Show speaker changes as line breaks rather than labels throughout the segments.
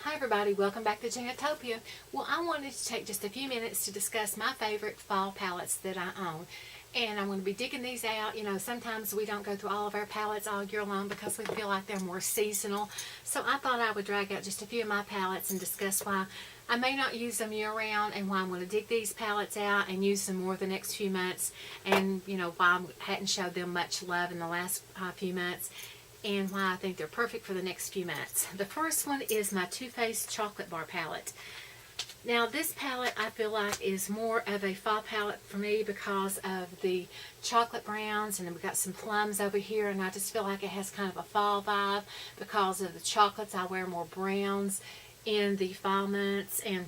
Hi everybody, welcome back to Ginatopia. Well, I wanted to take just a few minutes to discuss my favorite fall palettes that I own. And I'm going to be digging these out. You know, sometimes we don't go through all of our palettes all year long because we feel like they're more seasonal. So I thought I would drag out just a few of my palettes and discuss why I may not use them year round and why I'm going to dig these palettes out and use them more the next few months. And, you know, why I hadn't showed them much love in the last few months. And why I think they're perfect for the next few months. The first one is my Too Faced Chocolate Bar palette. Now this palette I feel like is more of a fall palette for me because of the chocolate browns, and then we've got some plums over here, and I just feel like it has kind of a fall vibe because of the chocolates. I wear more browns in the fall months, and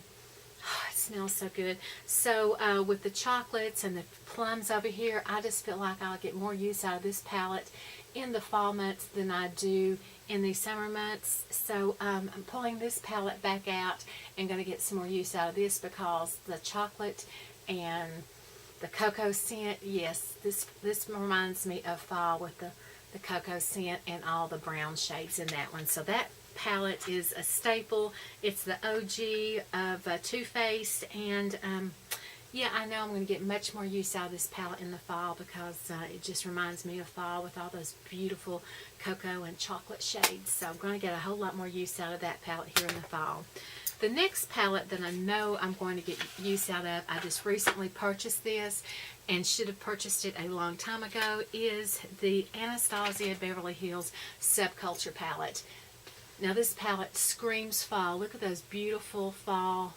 oh, it smells so good. So with the chocolates and the plums over here, I just feel like I'll get more use out of this palette in the fall months than I do in the summer months. So I'm pulling this palette back out and going to get some more use out of this because the chocolate and the cocoa scent, yes, this reminds me of fall with the cocoa scent and all the brown shades in that one. So that palette is a staple. It's the OG of Too Faced, and yeah, I know I'm going to get much more use out of this palette in the fall because it just reminds me of fall with all those beautiful cocoa and chocolate shades. So I'm going to get a whole lot more use out of that palette here in the fall. The next palette that I know I'm going to get use out of, I just recently purchased this and should have purchased it a long time ago, is the Anastasia Beverly Hills Subculture palette. Now this palette screams fall. Look at those beautiful fall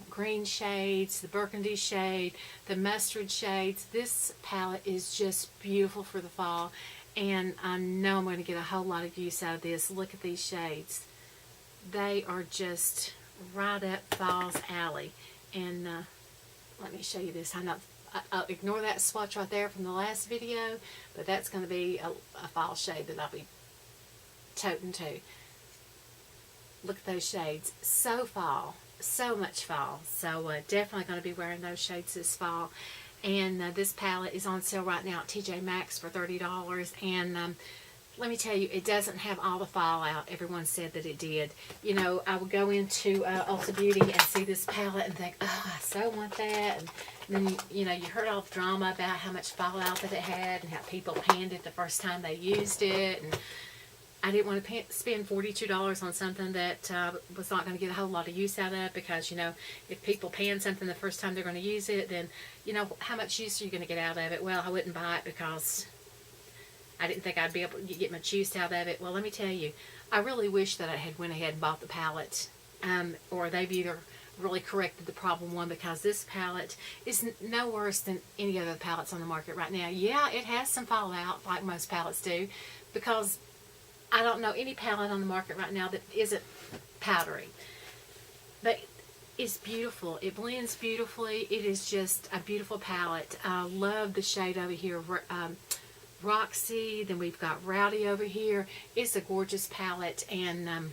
green shades, the burgundy shade, the mustard shades. This palette is just beautiful for the fall, and I know I'm going to get a whole lot of use out of this. Look at these shades. They are just right up fall's alley. And let me show you this. I'll ignore that swatch right there from the last video, but that's going to be a fall shade that I'll be toting to. Look at those shades. So fall. So much fall. So definitely going to be wearing those shades this fall. And this palette is on sale right now at TJ Maxx for $30. And let me tell you, it doesn't have all the fallout everyone said that it did. You know, I would go into Ulta Beauty and see this palette and think, oh, I so want that. And then, you know, you heard all the drama about how much fallout that it had and how people panned it the first time they used it. And I didn't want to spend $42 on something that was not going to get a whole lot of use out of, because, you know, if people pan something the first time they're going to use it, then, you know, how much use are you going to get out of it? Well, I wouldn't buy it because I didn't think I'd be able to get much use out of it. Well, let me tell you, I really wish that I had went ahead and bought the palette, or they've either really corrected the problem one, because this palette is no worse than any other palettes on the market right now. Yeah, it has some fallout like most palettes do, because I don't know any palette on the market right now that isn't powdery. But it's beautiful. It blends beautifully. It is just a beautiful palette. I love the shade over here, Roxy. Then we've got Rowdy over here. It's a gorgeous palette, and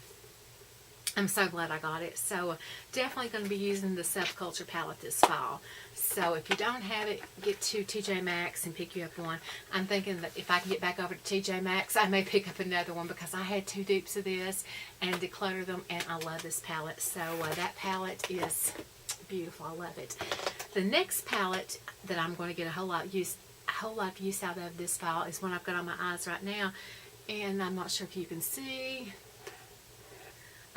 I'm so glad I got it. So definitely going to be using the Subculture palette this fall. So if you don't have it, get to TJ Maxx and pick you up one. I'm thinking that if I can get back over to TJ Maxx, I may pick up another one, because I had 2 dupes of this and declutter them, and I love this palette. So that palette is beautiful. I love it. The next palette that I'm going to get a whole lot of use out of this fall is one I've got on my eyes right now, and I'm not sure if you can see.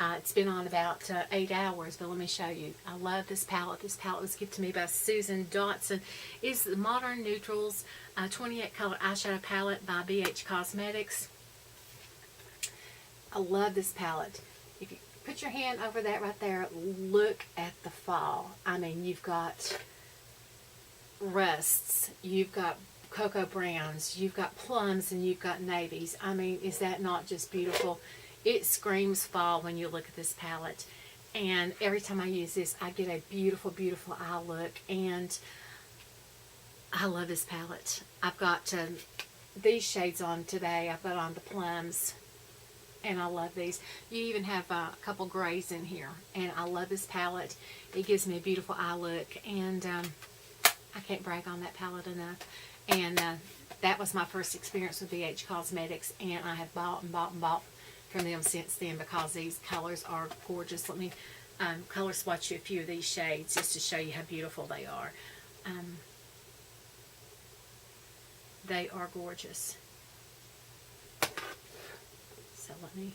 It's been on about 8 hours, but let me show you. I love this palette. This palette was gifted to me by Susan Dotson. It's the Modern Neutrals 28 color eyeshadow palette by BH Cosmetics. I love this palette. If you put your hand over that right there, look at the fall. I mean, you've got rusts, you've got cocoa browns, you've got plums, and you've got navies. I mean, is that not just beautiful? It screams fall when you look at this palette. And every time I use this, I get a beautiful, beautiful eye look. And I love this palette. I've got these shades on today. I've got on the plums, and I love these. You even have a couple grays in here. And I love this palette. It gives me a beautiful eye look. And I can't brag on that palette enough. And that was my first experience with BH Cosmetics. And I have bought and bought and bought from them since then because these colors are gorgeous. Let me color swatch you a few of these shades just to show you how beautiful they are. They are gorgeous. So let me...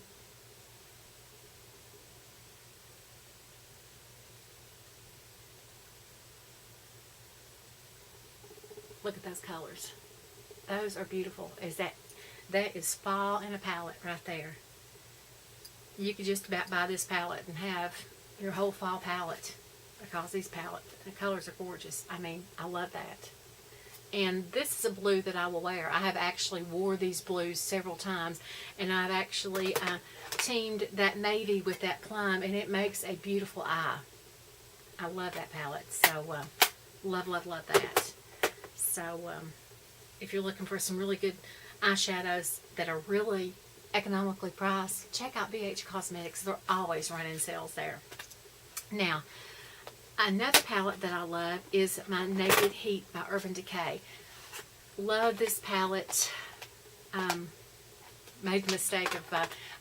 Look at those colors. Those are beautiful. That is fall in a palette right there. You could just about buy this palette and have your whole fall palette because these the colors are gorgeous. I mean, I love that. And this is a blue that I will wear. I have actually wore these blues several times, and I've actually teamed that navy with that plum, and it makes a beautiful eye. I love that palette. So love, love, love that. So if you're looking for some really good eyeshadows that are really economically priced, check out BH Cosmetics. They're always running sales there. Now, another palette that I love is my Naked Heat by Urban Decay. Love this palette. Made the mistake of,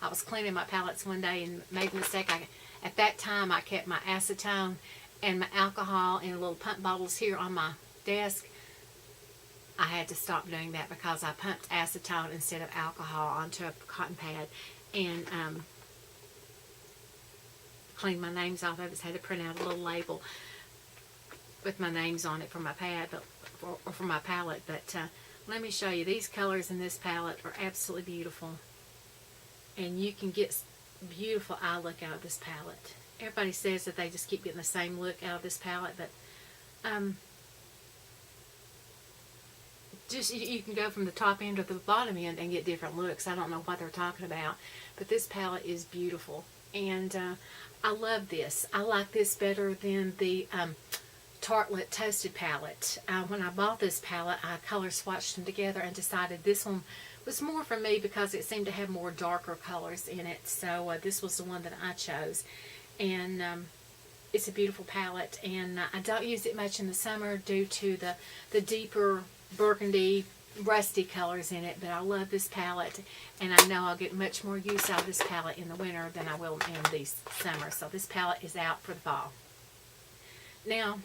I was cleaning my palettes one day and made the mistake. At that time, I kept my acetone and my alcohol in little pump bottles here on my desk. I had to stop doing that because I pumped acetone instead of alcohol onto a cotton pad and cleaned my names off of it. So I had to print out a little label with my names on it for my pad, or for my palette. But let me show you. These colors in this palette are absolutely beautiful, and you can get beautiful eye look out of this palette. Everybody says that they just keep getting the same look out of this palette, but just you can go from the top end to the bottom end and get different looks. I don't know what they're talking about, but this palette is beautiful, and I love this. I like this better than the Tartelette Toasted palette. When I bought this palette, I color swatched them together and decided this one was more for me because it seemed to have more darker colors in it. So this was the one that I chose, and it's a beautiful palette. And I don't use it much in the summer due to the deeper burgundy rusty colors in it, but I love this palette, and I know I'll get much more use out of this palette in the winter than I will in the summer. So this palette is out for the fall. Now,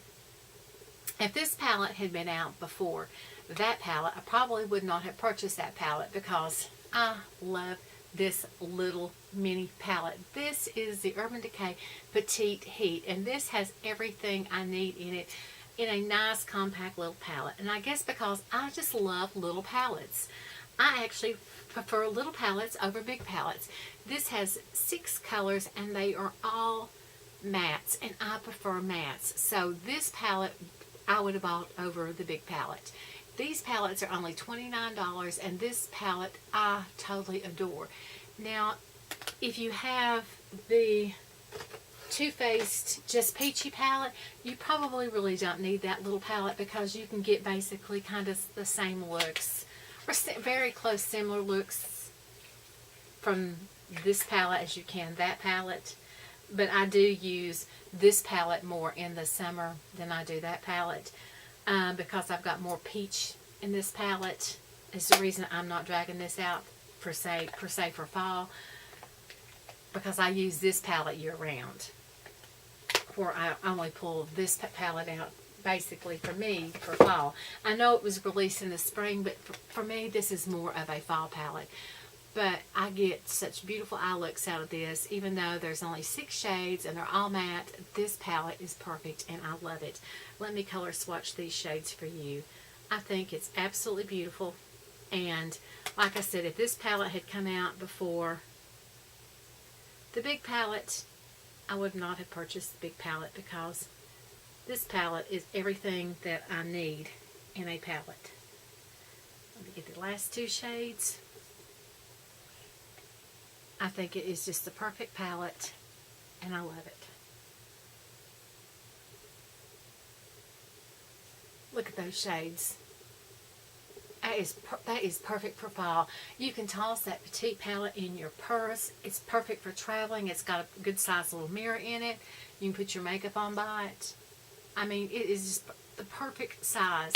if this palette had been out before that palette, I probably would not have purchased that palette because I love this little mini palette. This is the Urban Decay Petite Heat, and this has everything I need in it, in a nice compact little palette. And I guess because I just love little palettes. I actually prefer little palettes over big palettes. This has 6 colors and they are all mattes, and I prefer mattes. So this palette I would have bought over the big palette. These palettes are only $29, and this palette I totally adore. Now, if you have the Too Faced Just Peachy palette, you probably really don't need that little palette because you can get basically kind of the same looks, or very close similar looks from this palette as you can that palette. But I do use this palette more in the summer than I do that palette because I've got more peach in this palette. Is the reason I'm not dragging this out per se for fall, because I use this palette year round, where I only pull this palette out basically for me for fall. I know it was released in the spring, but for me this is more of a fall palette. But I get such beautiful eye looks out of this, even though there's only 6 shades and they're all matte. This palette is perfect and I love it. Let me color swatch these shades for you. I think it's absolutely beautiful, and like I said, if this palette had come out before the big palette, I would not have purchased the big palette because this palette is everything that I need in a palette. Let me get the last 2 shades. I think it is just the perfect palette, and I love it. Look at those shades. That is perfect for fall. You can toss that petite palette in your purse. It's perfect for traveling. It's got a good sized little mirror in it. You can put your makeup on by it. I mean, it is just the perfect size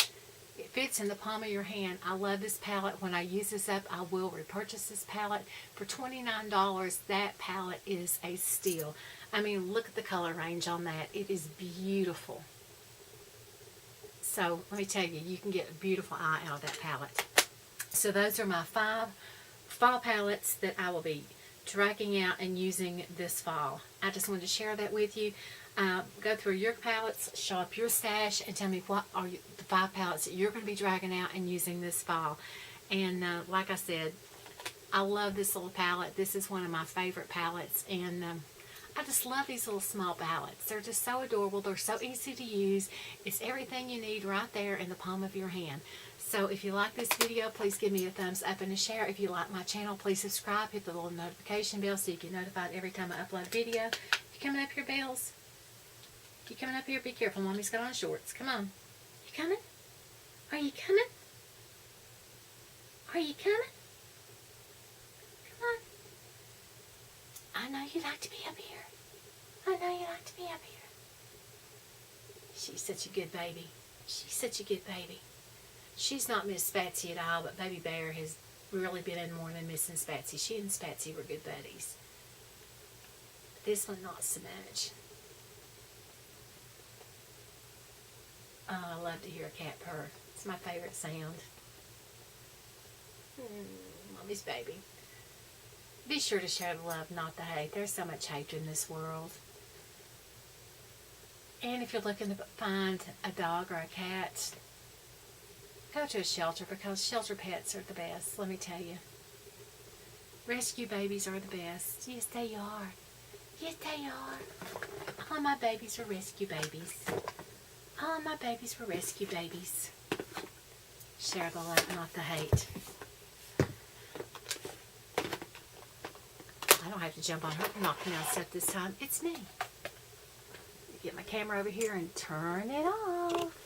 It fits in the palm of your hand. I love this palette. When I use this up, I will repurchase this palette. For $29, that palette is a steal. I mean, look at the color range on that. It is beautiful. So, let me tell you, you can get a beautiful eye out of that palette. So, those are my 5 fall palettes that I will be dragging out and using this fall. I just wanted to share that with you. Go through your palettes, show up your stash, and tell me what are the 5 palettes that you're going to be dragging out and using this fall. And like I said, I love this little palette. This is one of my favorite palettes, and I just love these little small palettes. They're just so adorable. They're so easy to use. It's everything you need right there in the palm of your hand. So if you like this video, please give me a thumbs up and a share. If you like my channel, please subscribe. Hit the little notification bell so you get notified every time I upload a video. You coming up here, Bells? You coming up here? Be careful. Mommy's got on shorts. Come on. You coming? Are you coming? Are you coming? Come on. I know you like to be up here. I know you like to be up here. She's such a good baby. She's such a good baby. She's not Miss Spatsy at all, but Baby Bear has really been in more than Miss and Spatsy. She and Spatsy were good buddies. This one, not so much. Oh, I love to hear a cat purr. It's my favorite sound. Mommy's baby. Be sure to share the love, not the hate. There's so much hate in this world. And if you're looking to find a dog or a cat, go to a shelter, because shelter pets are the best, let me tell you. Rescue babies are the best. Yes, they are. Yes, they are. All my babies are rescue babies. All my babies were rescue babies. Share the love, not the hate. I don't have to jump on her and knock me on stuff this time. It's me. Get my camera over here and turn it off.